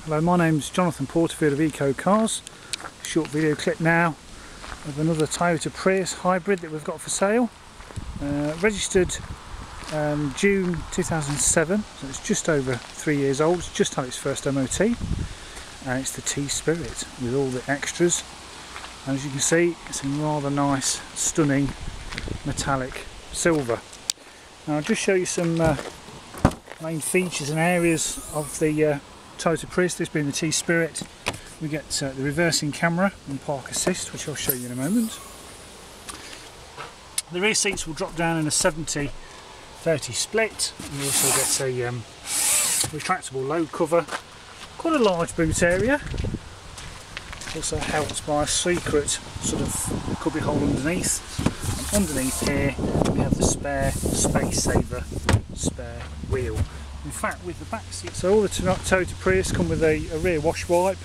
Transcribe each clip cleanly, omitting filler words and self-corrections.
Hello, my name's Jonathan Porterfield of Eco Cars. Short video clip now of another Toyota Prius hybrid that we've got for sale. Registered June 2007, so it's just over 3 years old. It's just had its first MOT, and it's the T Spirit with all the extras. And as you can see, it's in rather nice, stunning metallic silver. Now I'll just show you some main features and areas of the Toyota Prius, this being the T Spirit. We get the reversing camera and park assist, which I'll show you in a moment. The rear seats will drop down in a 70-30 split. We also get a retractable load cover, quite a large boot area. Also helped by a secret sort of cubby hole underneath. And underneath here we have the spare space saver spare wheel. In fact, with the back seat, so all the Toyota Prius come with a rear wash wipe,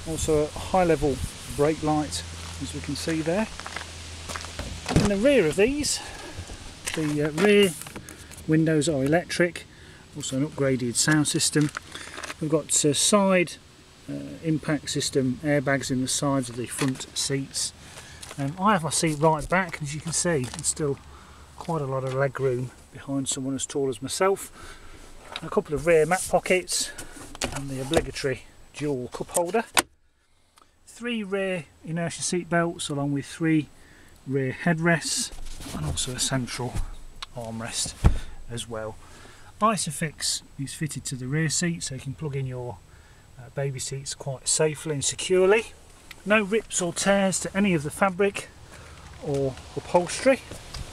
also a high level brake light, as we can see there. In the rear of these, the rear windows are electric, also an upgraded sound system. We've got side impact system airbags in the sides of the front seats. I have my seat right back, as you can see. There's still quite a lot of leg room behind someone as tall as myself. A couple of rear mat pockets and the obligatory dual cup holder. 3 rear inertia seat belts along with 3 rear headrests and also a central armrest as well. Isofix is fitted to the rear seat, so you can plug in your baby seats quite safely and securely. No rips or tears to any of the fabric or upholstery.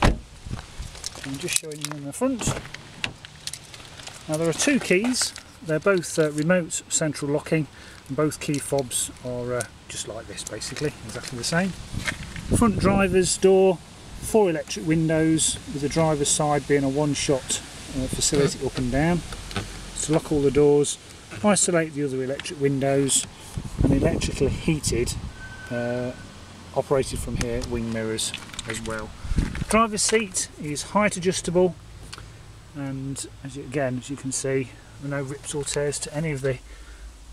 I'm just showing you in the front. Now there are 2 keys, they're both remote central locking, and both key fobs are just like this, basically, exactly the same. Front driver's door, 4 electric windows, with the driver's side being a one-shot facility up and down. To lock all the doors, isolate the other electric windows, and electrically heated, operated from here, wing mirrors as well. Driver's seat is height adjustable, and as you can see, there are no rips or tears to any of the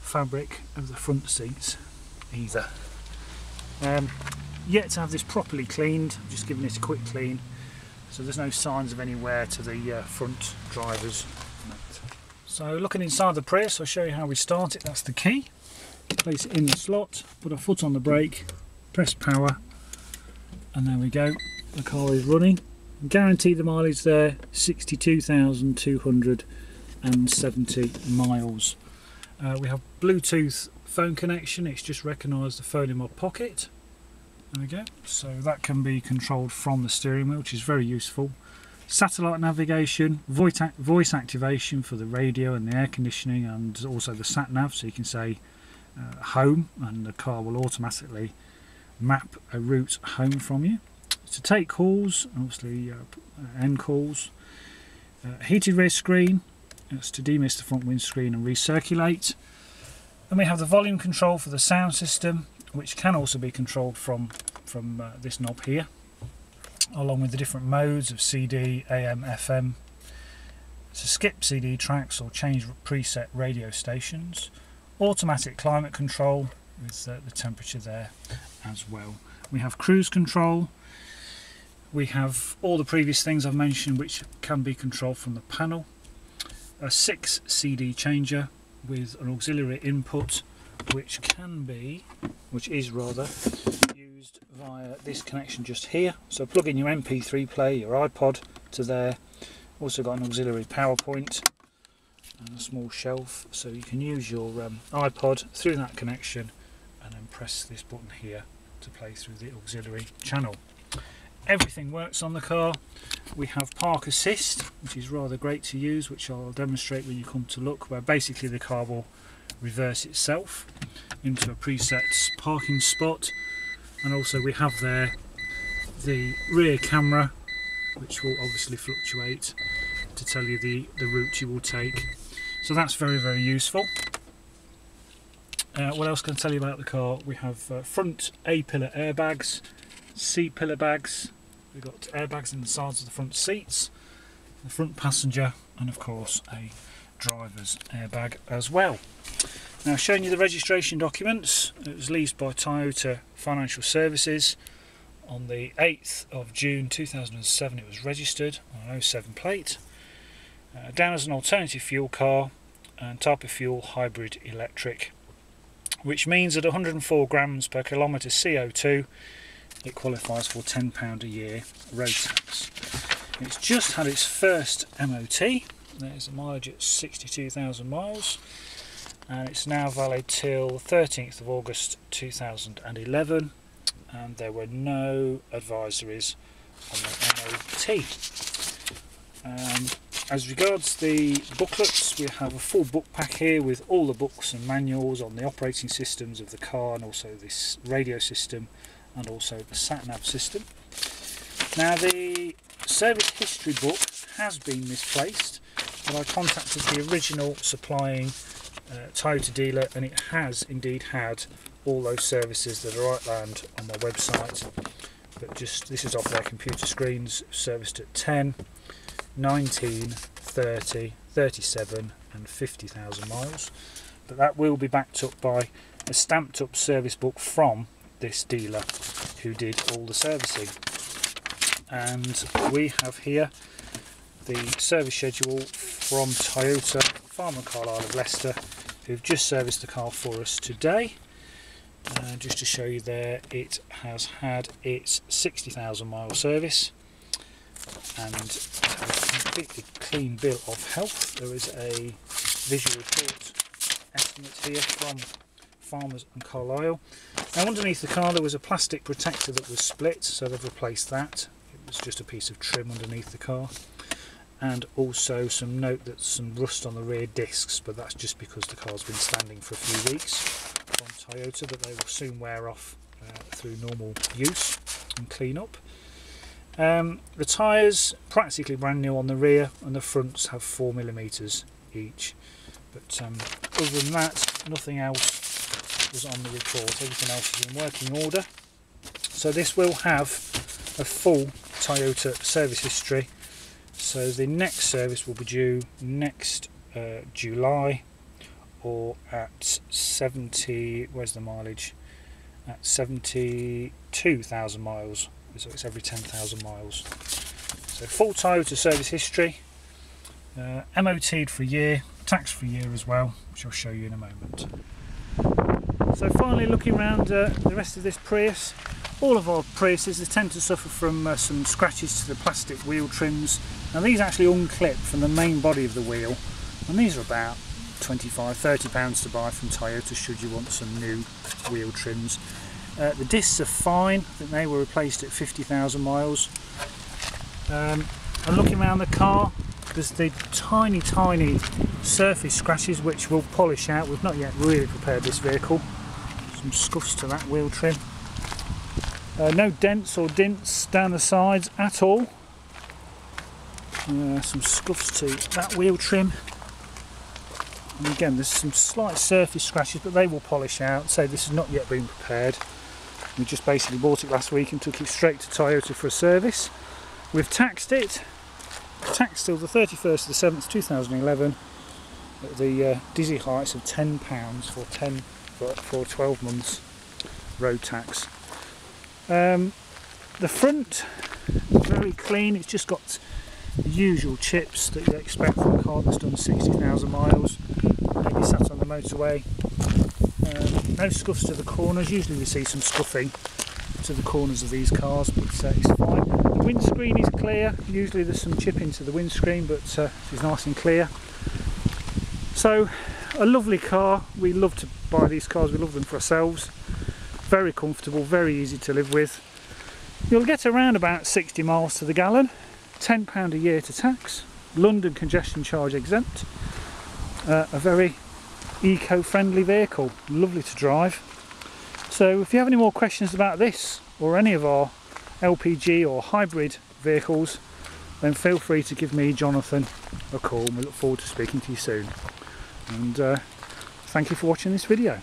fabric of the front seats either. Yet to have this properly cleaned, I've just given it a quick clean, so there's no signs of any wear to the front driver's mat. So looking inside the Prius, I'll show you how we start it. That's the key. Place it in the slot, put a foot on the brake, press power, and there we go, the car is running. Guarantee the mileage there, 62,270 miles. We have Bluetooth phone connection, it's just recognised the phone in my pocket. There we go, so that can be controlled from the steering wheel, which is very useful. Satellite navigation, voice activation for the radio and the air conditioning, and also the sat nav, so you can say home and the car will automatically map a route home from you. To take calls, obviously end calls. Heated rear screen, that's to demist the front windscreen and recirculate. And we have the volume control for the sound system, which can also be controlled from this knob here, along with the different modes of CD, AM, FM. To skip CD tracks or change preset radio stations. Automatic climate control with the temperature there as well. We have cruise control. We have all the previous things I've mentioned, which can be controlled from the panel. A 6 CD changer with an auxiliary input, which is used via this connection just here. So plug in your MP3 player, your iPod to there. Also got an auxiliary power point and a small shelf, so you can use your iPod through that connection and then press this button here to play through the auxiliary channel. Everything works on the car. We have park assist, which is rather great to use, which I'll demonstrate when you come to look, where basically the car will reverse itself into a preset parking spot. And also we have there the rear camera, which will obviously fluctuate to tell you the route you will take. So that's very, very useful. What else can I tell you about the car? We have front A-pillar airbags, C-pillar bags. We've got airbags in the sides of the front seats, the front passenger, and of course a driver's airbag as well. Now, showing you the registration documents, it was leased by Toyota Financial Services on the 8th of June 2007. It was registered on an 07 plate, down as an alternative fuel car and type of fuel hybrid electric, which means at 104 grams per kilometre CO2 it qualifies for £10 a year road tax. It's just had its first MOT. There's a mileage at 62,000 miles, and it's now valid till 13th of August 2011, and there were no advisories on the MOT. As regards the booklets, we have a full book pack here with all the books and manuals on the operating systems of the car, and also this radio system and also the sat-nav system. Now, the service history book has been misplaced, but I contacted the original supplying Toyota dealer, and it has indeed had all those services that are outlined on my website, but just this is off their computer screens, serviced at 10, 19, 30, 37 and 50,000 miles, but that will be backed up by a stamped up service book from this dealer who did all the servicing. And we have here the service schedule from Toyota Farm and Carlisle of Leicester, who've just serviced the car for us today. Just to show you there, it has had its 60,000 mile service and a completely clean bill of health. There is a visual report estimate here from Farmers and Carlisle. Now, underneath the car there was a plastic protector that was split, so they've replaced that. It was just a piece of trim underneath the car, and also some note that some rust on the rear discs, but that's just because the car's been standing for a few weeks from Toyota, but they will soon wear off through normal use and clean up. The tyres practically brand new on the rear, and the fronts have 4mm each, but other than that, nothing else was on the report. Everything else is in working order. So this will have a full Toyota service history. So the next service will be due next July, or at 70, where's the mileage? At 72,000 miles. So it's every 10,000 miles. So full Toyota service history, MOT'd for a year, tax for a year as well, which I'll show you in a moment. So finally, looking around the rest of this Prius, all of our Priuses, they tend to suffer from some scratches to the plastic wheel trims. Now, these actually unclip from the main body of the wheel, and these are about £25–30 to buy from Toyota should you want some new wheel trims. The discs are fine. I think they were replaced at 50,000 miles. And looking around the car, there's the tiny surface scratches which we'll polish out. We've not yet really prepared this vehicle. Some scuffs to that wheel trim. No dents or dints down the sides at all. Some scuffs to that wheel trim. And again, there's some slight surface scratches, but they will polish out. So this has not yet been prepared. We just basically bought it last week and took it straight to Toyota for a service. We've taxed it. Taxed till the 31st of the 7th 2011 at the dizzy heights of £10 for 12 months road tax. The front, very clean. It's just got the usual chips that you expect from a car that's done 60,000 miles, maybe sat on the motorway. No scuffs to the corners. Usually we see some scuffing to the corners of these cars, but it's fine. The windscreen is clear. Usually there's some chipping to the windscreen, but it's nice and clear. So, a lovely car. We love to buy these cars. We love them for ourselves. Very comfortable, very easy to live with. You'll get around about 60 miles to the gallon. £10 a year to tax. London congestion charge exempt. A very eco-friendly vehicle, lovely to drive. So if you have any more questions about this or any of our LPG or hybrid vehicles, then feel free to give me, Jonathan, a call, and we look forward to speaking to you soon. And thank you for watching this video.